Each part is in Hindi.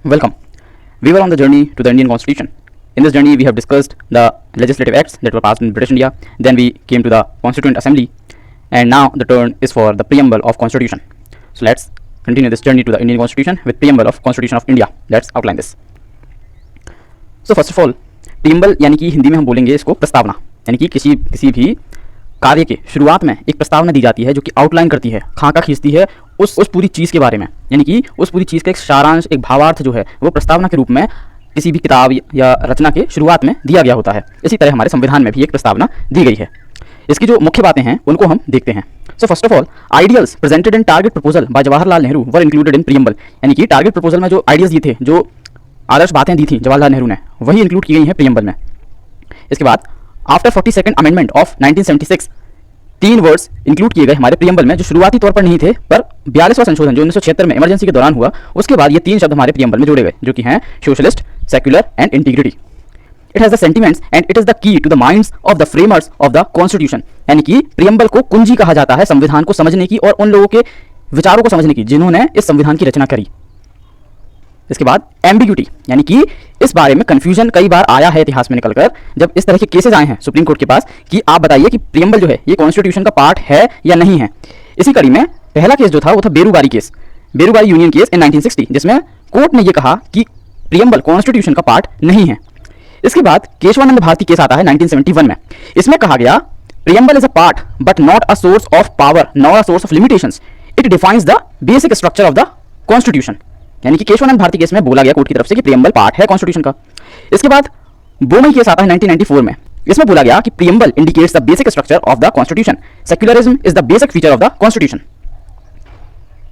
Welcome. We were on the journey to the Indian Constitution. In this journey, we have discussed the legislative acts that were passed in British India. Then we came to the Constituent Assembly, and now the turn is for the preamble of Constitution. So let's continue this journey to the Indian Constitution with preamble of Constitution of India. Let's outline this. So first of all, preamble यानी कि हिंदी में हम बोलेंगे इसको प्रस्तावना, यानी कि किसी भी कार्य के शुरुआत में एक प्रस्तावना दी जाती है जो कि आउटलाइन करती है, खाका खींचती है उस पूरी चीज़ के बारे में, यानी कि उस पूरी चीज़ का एक सारांश, एक भावार्थ जो है वो प्रस्तावना के रूप में किसी भी किताब या रचना के शुरुआत में दिया गया होता है। इसी तरह हमारे संविधान में भी एक प्रस्तावना दी गई है। इसकी जो मुख्य बातें हैं उनको हम देखते हैं। So first of all, ideals presented in target proposal by Jawaharlal Nehru were included in preamble, यानी कि टारगेट प्रपोजल में जो आइडियाज़ दिए थे, जो आदर्श बातें दी थी जवाहरलाल नेहरू ने, वही इंक्लूड की गई हैं प्रीएम्बल में। इसके बाद आफ्टर 42nd अमेंडमेंट ऑफ 1976 तीन वर्ड्स इंक्लूड किए गए हमारे प्रीएम्बल में जो शुरुआती तौर पर नहीं थे, पर 42वां संशोधन जो 1976 में इमरजेंसी के दौरान हुआ, उसके बाद ये तीन शब्द हमारे प्रीएम्बल में जोड़े गए, जो कि हैं socialist, secular and integrity. It has the sentiments and it is the key to the minds of the framers of the constitution, यानी कि प्रीएम्बल को कुंजी कहा जाता है संविधान को समझने की और उन लोगों के विचारों को समझने की जिन्होंने इस संविधान की रचना करी। इसके बाद एम्बिग्यूटी, यानी कि इस बारे में कंफ्यूजन कई बार आया है इतिहास में निकलकर, जब इस तरह के केसेस आए हैं सुप्रीम कोर्ट के पास कि आप बताइए कि प्रीएम्बल जो है ये कॉन्स्टिट्यूशन का पार्ट है या नहीं है। इसी कड़ी में पहला केस जो था वो था Berubari case, Berubari union case in 1960, जिसमें कोर्ट ने ये कहा कि प्रीएम्बल कॉन्स्टिट्यूशन का पार्ट नहीं है। इसके बाद केशवानंद भारती केस आता है 1971 में। इसमें कहा गया preamble is a part but not a source of power not a source of limitations, it defines the basic structure of the constitution, यानी कि केशवानंद भारती केस में बोला गया कोर्ट की तरफ से कि प्रीएम्बल पार्ट है कॉन्स्टिट्यूशन का। इसके बाद बोमई केस आता है 1994 में। इसमें बोला गया कि preamble indicates the basic structure of the constitution, secularism is the basic feature of the constitution.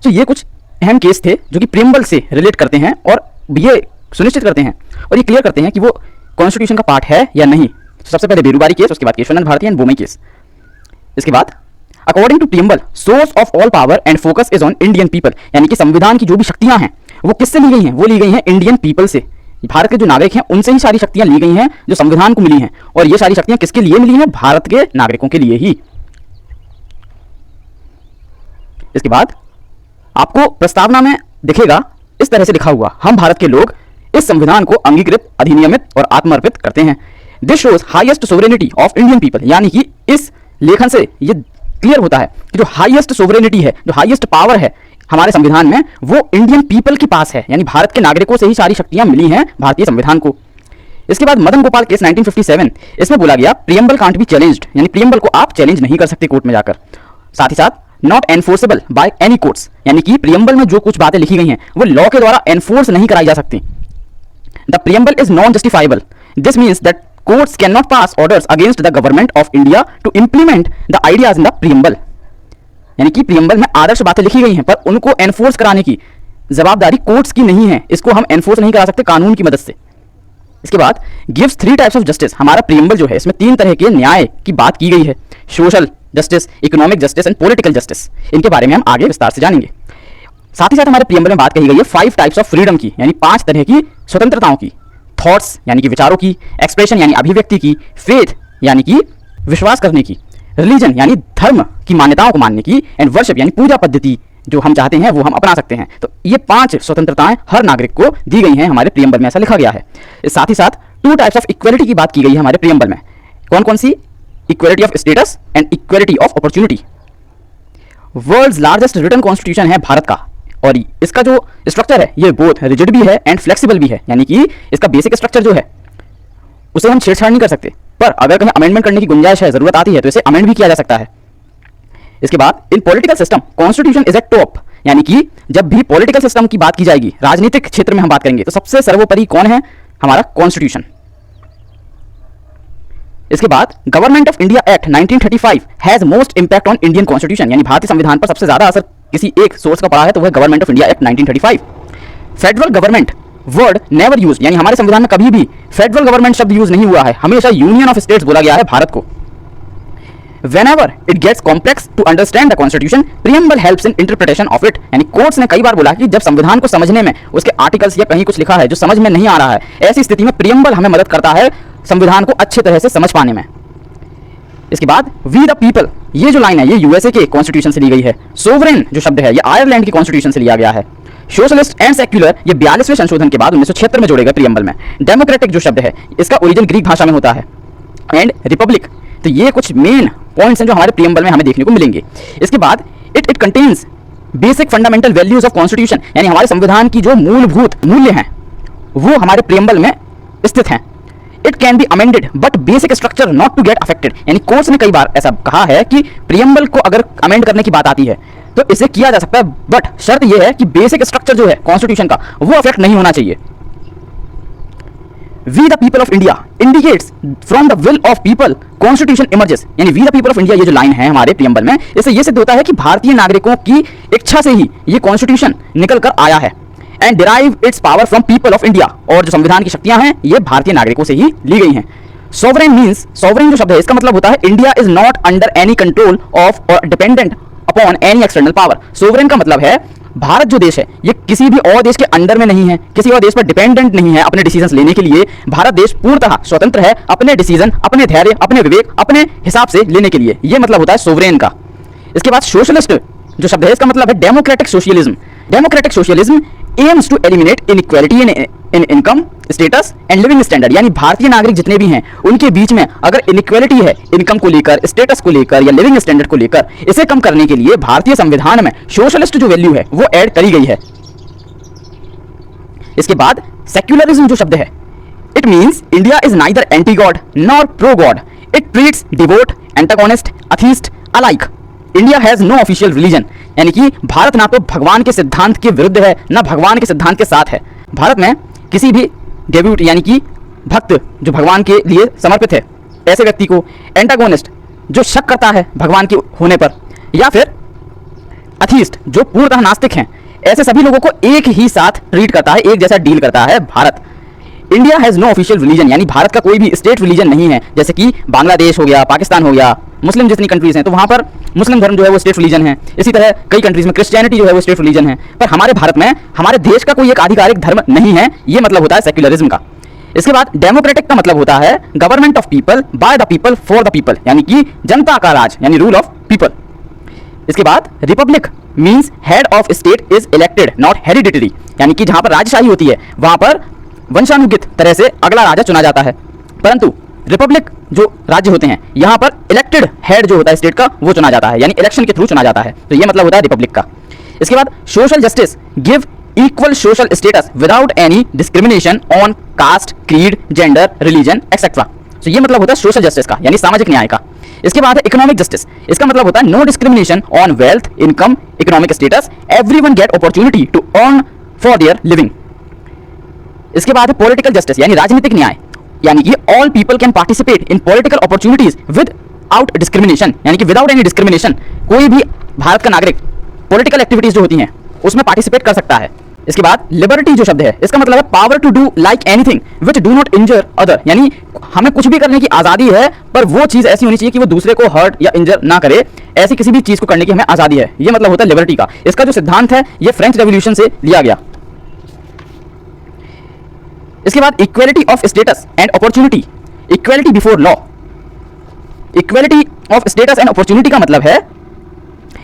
तो ये कुछ अहम केस थे जो कि प्रीएम्बल से रिलेट करते हैं और ये सुनिश्चित करते हैं और ये क्लियर करते हैं कि वो कॉन्स्टिट्यूशन का पार्ट है या नहीं। सबसे पहले बेरूबारी केस, उसके बाद केशवानंद भारती एंड बोमई केस। इसके बाद according to preamble source of all power and focus is on Indian people, यानी कि संविधान की जो भी शक्तियां हैं वो किससे ली गई हैं, वो ली गई हैं इंडियन पीपल से। भारत के जो नागरिक हैं उनसे ही सारी शक्तियां ली गई हैं जो संविधान को मिली हैं, और ये सारी शक्तियां किसके लिए मिली हैं, भारत के नागरिकों के लिए ही। इसके बाद आपको प्रस्तावना में दिखेगा इस तरह से लिखा हुआ, हम भारत के लोग इस संविधान को अंगीकृत, अधिनियमित और आत्मर्पित करते हैं। This shows highest sovereignty of Indian people, यानी कि इस लेखन से ये क्लियर होता है कि जो हाईएस्ट सोवरेनिटी है, जो हाईएस्ट पावर है हमारे संविधान में, वो इंडियन पीपल के पास है, यानी भारत के नागरिकों से ही सारी शक्तियां मिली हैं भारतीय संविधान को। इसके बाद मदन गोपाल केस 1957, इसमें बोला गया प्रीएम्बल कांट बी चैलेंज्ड, यानी प्रीएम्बल को आप चैलेंज नहीं कर सकते कोर्ट में जाकर। साथ ही साथ not enforceable by any courts, यानी कि प्रीएम्बल में जो कुछ बातें लिखी गई हैं वो लॉ के द्वारा एनफोर्स नहीं कराई जा सकती। The preamble is non justifiable, this means that courts cannot pass orders against the government of India to implement the ideas in the preamble, यानी कि प्रीएम्बल में आदर्श बातें लिखी गई हैं पर उनको एनफोर्स कराने की जवाबदारी कोर्ट्स की नहीं है, इसको हम एनफोर्स नहीं करा सकते कानून की मदद से। इसके बाद गिव्स 3 टाइप्स ऑफ जस्टिस, हमारा प्रीएम्बल जो है इसमें 3 तरह के न्याय की बात की गई है, social justice, economic justice and political justice. इनके बारे में हम आगे विस्तार से जानेंगे। साथ ही साथ हमारे प्रीएम्बल में बात कही गई है 5 टाइप्स ऑफ फ्रीडम की, यानी 5 तरह की स्वतंत्रताओं की, थॉट्स यानी कि विचारों की, एक्सप्रेशन यानी अभिव्यक्ति की, फेथ यानी कि विश्वास करने की, रिलीजन यानी धर्म की मान्यताओं को मानने की, एंड वर्शिप यानी पूजा पद्धति जो हम चाहते हैं वो हम अपना सकते हैं। तो ये 5 स्वतंत्रताएं हर नागरिक को दी गई हैं हमारे प्रीएम्बल में, ऐसा लिखा गया है। साथ ही साथ 2 टाइप्स ऑफ इक्वलिटी की बात की गई है हमारे प्रीएम्बल में। कौन कौन सी? Equality of status and equality of opportunity. World's largest written constitution है भारत का, और इसका जो स्ट्रक्चर है ये बोथ रिजिड भी है एंड फ्लेक्सिबल भी है, यानी कि इसका बेसिक स्ट्रक्चर जो है उसे हम छेड़छाड़ नहीं कर सकते, पर अगर कहीं अमेंडमेंट करने की गुंजाइश है, जरूरत आती है तो इसे अमेंड भी किया जा सकता है। इसके बाद इन political system constitution is eight top, यानी कि जब भी पॉलिटिकल सिस्टम की बात की जाएगी, राजनीतिक क्षेत्र में हम बात करेंगे तो सबसे सर्वोपरि कौन है, हमारा कॉन्स्टिट्यूशन। इसके बाद government of India act 1935 has most impact on Indian constitution, यानी भारतीय संविधान पर सबसे ज्यादा असर किसी एक सोर्स का पड़ा है तो वह government of India act 1935। Federal government word never use, यानी हमारे संविधान में कभी भी फेडरल गवर्नमेंट शब्द यूज नहीं हुआ है, हमेशा यूनियन ऑफ स्टेट्स बोला गया है भारत को। Whenever it gets complex to understand the constitution, preamble helps in interpretation of it, यानी कोर्ट्स ने कई बार बोला कि जब संविधान को समझने में उसके आर्टिकल्स या कहीं कुछ लिखा है जो समझ में नहीं आ रहा है, ऐसी स्थिति में प्रीएम्बल हमें मदद करता है संविधान को अच्छे तरह से समझ पाने में। इसके बाद वी द पीपल, ये जो लाइन है ये यूएसए के कॉन्स्टिट्यूशन से ली गई है। सोवरेन जो शब्द है ये आयरलैंड की कॉन्स्टिट्यूशन से लिया गया है। सोशलिस्ट एंड सेक्युलर ये 42वें संशोधन के बाद 1976 में जोड़े गए प्रियम्बल में। डेमोक्रेटिक जो शब्द है इसका ओरिजिन ग्रीक भाषा में होता है, एंड रिपब्लिक। तो ये कुछ मेन पॉइंट्स हैं जो हमारे प्रियम्बल में हमें देखने को मिलेंगे। इसके बाद it contains basic fundamental values of constitution, यानी हमारे संविधान की जो मूलभूत मूल्य हैं वो हमारे प्रियम्बल में स्थित हैं। It can be amended but basic structure not to get affected, यानी कोर्ट्स ने कई बार ऐसा कहा है कि प्रियम्बल को अगर अमेंड करने की बात आती है तो इसे किया जा सकता है, बट शर्त यह है कि बेसिक स्ट्रक्चर जो है कॉन्स्टिट्यूशन का वो अफेक्ट नहीं होना चाहिए। We the people of India indicates from the will of people constitution emerges, यानी we the people of India ये जो लाइन है हमारे प्रियम्बल में, इससे यह सिद्ध होता है कि भारतीय नागरिकों की इच्छा से ही ये कॉन्स्टिट्यूशन निकल कर आया है। And derive it's power from people of India, और जो संविधान की शक्तियां हैं ये भारतीय नागरिकों से ही ली गई हैं। सोवरेन मीन्स, सोवरेन जो शब्द है इसका मतलब होता है India is not under any control of और dependent upon any external power. Sovereign का मतलब है भारत जो देश है ये किसी भी और देश के अंडर में नहीं है, किसी और देश पर डिपेंडेंट नहीं है अपने डिसीजंस लेने के लिए। भारत देश पूर्णतः स्वतंत्र है अपने डिसीजन, अपने धैर्य, अपने विवेक, अपने हिसाब से लेने के लिए। ये मतलब होता है सोवरेन का। इसके बाद सोशलिस्ट जो शब्द है इसका मतलब है democratic socialism. Democratic socialism aims to eliminate inequality in income status and living standard, यानी भारतीय नागरिक जितने भी हैं उनके बीच में अगर इनइक्वालिटी है इनकम को लेकर, स्टेटस को लेकर या लिविंग स्टैंडर्ड को लेकर, इसे कम करने के लिए भारतीय संविधान में सोशलिस्ट जो वैल्यू है वो ऐड करी गई है। इसके बाद सेक्युलरिज्म जो शब्द है it means India is neither anti god nor pro god, it treats devout, antagonist, atheist alike. India has no official religion, यानी कि भारत ना तो भगवान के सिद्धांत के विरुद्ध है ना भगवान के सिद्धांत के साथ है। भारत में किसी भी डेब्यूट यानी कि भक्त जो भगवान के लिए समर्पित है ऐसे व्यक्ति को, एंटागोनिस्ट जो शक करता है भगवान के होने पर, या फिर अथीस्ट जो पूर्णतः नास्तिक हैं, ऐसे सभी लोगों को एक ही साथ ट्रीट करता है, एक जैसा डील करता है Bharat. India has no official religion, यानी भारत का कोई भी स्टेट रिलीजन नहीं है, जैसे कि बांग्लादेश हो गया, पाकिस्तान हो गया, मुस्लिम जितनी कंट्रीज हैं तो वहां पर मुस्लिम धर्म जो है वो स्टेट रिलीजन है। इसी तरह कई कंट्रीज में क्रिश्चियनिटी जो है वो स्टेट रिलीजन है, पर हमारे भारत में हमारे देश का कोई एक आधिकारिक धर्म नहीं है। ये मतलब होता है सेक्युलरिज्म का। इसके बाद डेमोक्रेटिक का मतलब होता है government of people by the people for the people, यानी कि जनता का राज, यानी रूल ऑफ पीपल। इसके बाद Republic means head of state is elected not hereditary, यानी कि जहां पर राजशाही होती है वहां पर वंशानुगत तरह से अगला राजा चुना जाता है, परंतु रिपब्लिक जो राज्य होते हैं यहाँ पर इलेक्टेड हेड जो होता है स्टेट का वो चुना जाता है, यानी इलेक्शन के थ्रू चुना जाता है। तो ये मतलब होता है रिपब्लिक का। इसके बाद social justice give equal social status without any discrimination on caste, creed, gender, religion etcetera. तो ये मतलब होता है सोशल जस्टिस का, यानी सामाजिक न्याय का। इसके बाद है इकोनॉमिक जस्टिस, इसका मतलब होता है no discrimination on wealth, income, economic status, everyone get opportunity to earn for their living. इसके बाद है पॉलिटिकल जस्टिस, यानी राजनीतिक न्याय, यानी कि all people can participate in political opportunities without discrimination, यानी कि विदाउट एनी डिस्क्रिमिनेशन कोई भी भारत का नागरिक पॉलिटिकल एक्टिविटीज जो होती हैं उसमें पार्टिसिपेट कर सकता है। इसके बाद लिबर्टी जो शब्द है इसका मतलब है power to do like anything which do not injure other, यानी हमें कुछ भी करने की आजादी है पर वो चीज ऐसी होनी चाहिए कि वो दूसरे को हर्ट या इंजर ना करे, ऐसी किसी भी चीज को करने की हमें आजादी है। ये मतलब होता है लिबर्टी का। इसका जो सिद्धांत है ये फ्रेंच रेवोल्यूशन से लिया गया। इसके बाद equality of status and opportunity, equality before law. Equality of status and opportunity का मतलब है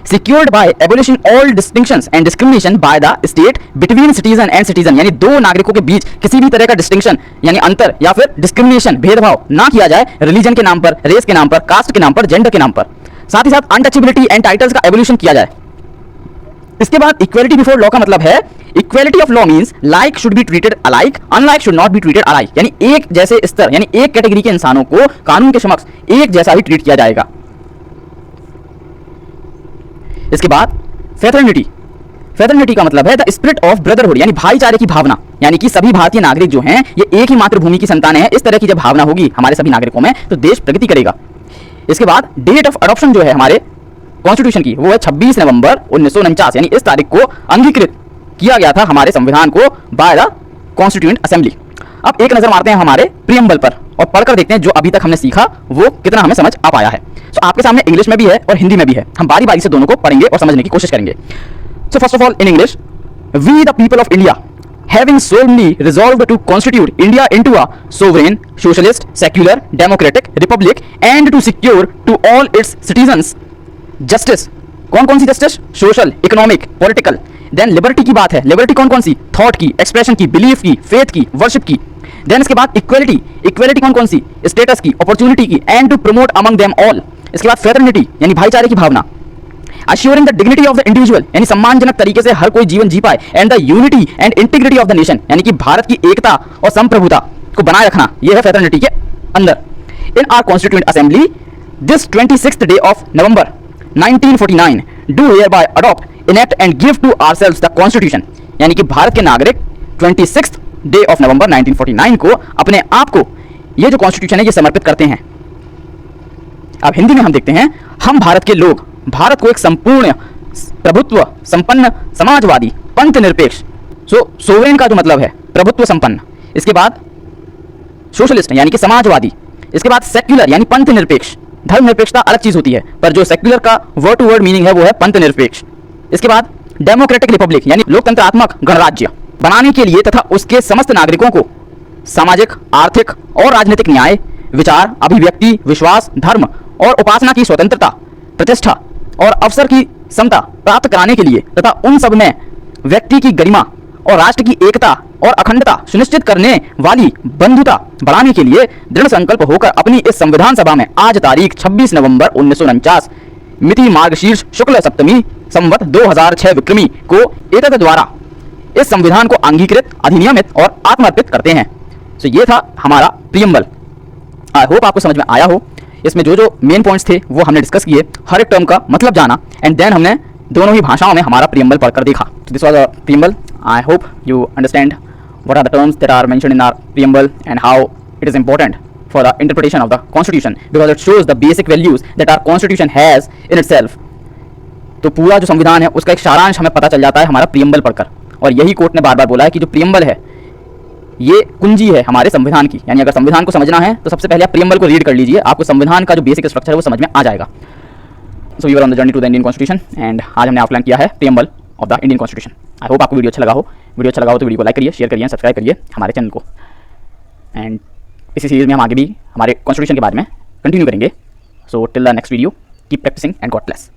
secured by abolition all distinctions and discrimination by the state between citizen and citizen, यानी दो नागरिकों के बीच किसी भी तरह का डिस्टिंक्शन यानी अंतर या फिर डिस्क्रिमिनेशन भेदभाव ना किया जाए रिलीजन के नाम पर, रेस के नाम पर, कास्ट के नाम पर, जेंडर के नाम पर। साथ ही साथ अनटचेबिलिटी एंड टाइटल्स का एवोल्यूशन किया जाए। इसके बाद इक्वालिटी बिफोर लॉ का मतलब है equality of law means like should be treated alike, unlike should not be treated alike, यानी एक जैसे स्तर यानी एक कैटेगरी के इंसानों को कानून के समक्ष एक जैसा ही ट्रीट किया जाएगा। इसके बाद फ्रेटर्निटी, फ्रेटर्निटी का मतलब है द स्पिरिट ऑफ ब्रदरहुड, यानी भाईचारे की भावना, यानी कि सभी भारतीय नागरिक जो हैं ये एक ही मातृभूमि की संतानें हैं। इस तरह की जब भावना होगी हमारे सभी नागरिकों में तो देश प्रगति करेगा। इसके बाद डेट ऑफ अडॉप्शन जो है हमारे कॉन्स्टिट्यूशन की वो है 26 नवंबर 1949, यानी इस तारीख को अंगीकृत किया गया था हमारे संविधान को बाय द कॉन्स्टिट्यूएंट असेंबली। अब एक नजर मारते हैं हमारे प्रियम्बल पर और पढ़कर देखते हैं जो अभी तक हमने सीखा वो कितना हमें समझ आ पाया है। तो आपके सामने इंग्लिश में भी है और हिंदी में भी है, हम बारी बारी से दोनों को पढ़ेंगे और समझने की कोशिश करेंगे। So first of all in English, we the people of India having solemnly resolved to constitute India into a sovereign, socialist, secular, democratic republic and to secure to all its citizens justice, कौन कौन सी justice, social, economic, political then liberty की बात है, लिबर्टी कौन कौन सी, थॉट की, एक्सप्रेशन की, बिलीफ की, फेथ की, वर्शिप की। देन इसके बाद इक्वलिटी, इक्वलिटी कौन कौन सी, स्टेटस की, अपॉर्चुनिटी की, and to promote among them all. इसके बाद फ्रेटर्निटी यानी भाईचारे की भावना, assuring the dignity of the individual यानी सम्मानजनक तरीके से हर कोई जीवन जी पाए, and the unity and integrity of the nation यानी कि भारत की एकता और संप्रभुता को बनाए रखना, यह है फ्रेटर्निटी के अंदर। In our constituent assembly this 26th day of November 1949 do hereby adopt, enact and give to ourselves the constitution। यानी कि भारत के नागरिक 26th day of November 1949 को अपने आप को ये जो कॉन्स्टिट्यूशन है ये समर्पित करते हैं। अब हिंदी में हम देखते हैं, हम भारत के लोग भारत को एक संपूर्ण प्रभुत्व संपन्न समाजवादी पंथ निरपेक्ष, सोवरेन का जो मतलब है प्रभुत्व संपन्न, इसके बाद सोशलिस्ट यानी कि समाजवादी, इसके बाद सेक्युलर यानी पंथ निरपेक्ष। धर्म निरपेक्षता अलग चीज होती है, पर जो सेक्युलर का वर्ड टू वर्ड मीनिंग है वो है पंथ निरपेक्ष। इसके बाद डेमोक्रेटिक रिपब्लिक यानी लोकतंत्रात्मक गणराज्य बनाने के लिए तथा उसके समस्त नागरिकों को सामाजिक, आर्थिक और राजनीतिक न्याय, विचार, अभिव्यक्ति, विश्वास, धर्म और उपासना की स्वतंत्रता, प्रतिष्ठा और अवसर की समता प्राप्त कराने के लिए तथा उन सब में व्यक्ति की गरिमा और राष्ट्र की एकता और अखंडता सुनिश्चित करने वाली बंधुता बढ़ाने के लिए दृढ़ संकल्प होकर अपनी इस संविधान सभा में आज तारीख 26 नवंबर 1949 मिति मार्गशीर्ष शुक्ल सप्तमी संवत 2006 विक्रमी को एतद द्वारा इस संविधान को अंगीकृत, अधिनियमित और आत्मर्पित करते हैं। तो ये था हमारा प्रियम्बल। आई होप आपको समझ में आया हो। इसमें जो जो मेन पॉइंट्स थे वो हमने डिस्कस किए, हर एक टर्म का मतलब जाना, एंड देन हमने दोनों ही भाषाओं में हमारा प्रियम्बल पढ़कर देखा। तो this was a preamble. I hope you understand what are the terms that are mentioned in our preamble and how it is important for the interpretation of the constitution, because it shows the basic values that our constitution has in itself। तो पूरा जो संविधान है उसका एक सारांश हमें पता चल जाता है हमारा प्रियम्बल पढ़कर। और यही कोर्ट ने बार बार बोला है कि जो प्रियम्बल है ये कुंजी है हमारे संविधान की। यानी अगर संविधान को समझना है तो सबसे पहले आप प्रियम्बल को रीड कर लीजिए, आपको संविधान का जो बेसिक स्ट्रक्चर है वो समझ में आ जाएगा। So we were on the journey to the Indian constitution, and आज हमने आउटलाइन किया है preamble of the Indian constitution. I hope आपको वीडियो अच्छा लगा हो। वीडियो अच्छा लगा हो तो वीडियो को लाइक करिए, शेयर करिए, सब्सक्राइब करिए हमारे चैनल को। एंड इसी सीरीज में हम आगे भी हमारे कॉन्स्टिट्यूशन के बारे में कंटिन्यू करेंगे। So till the next video, keep practising and God bless.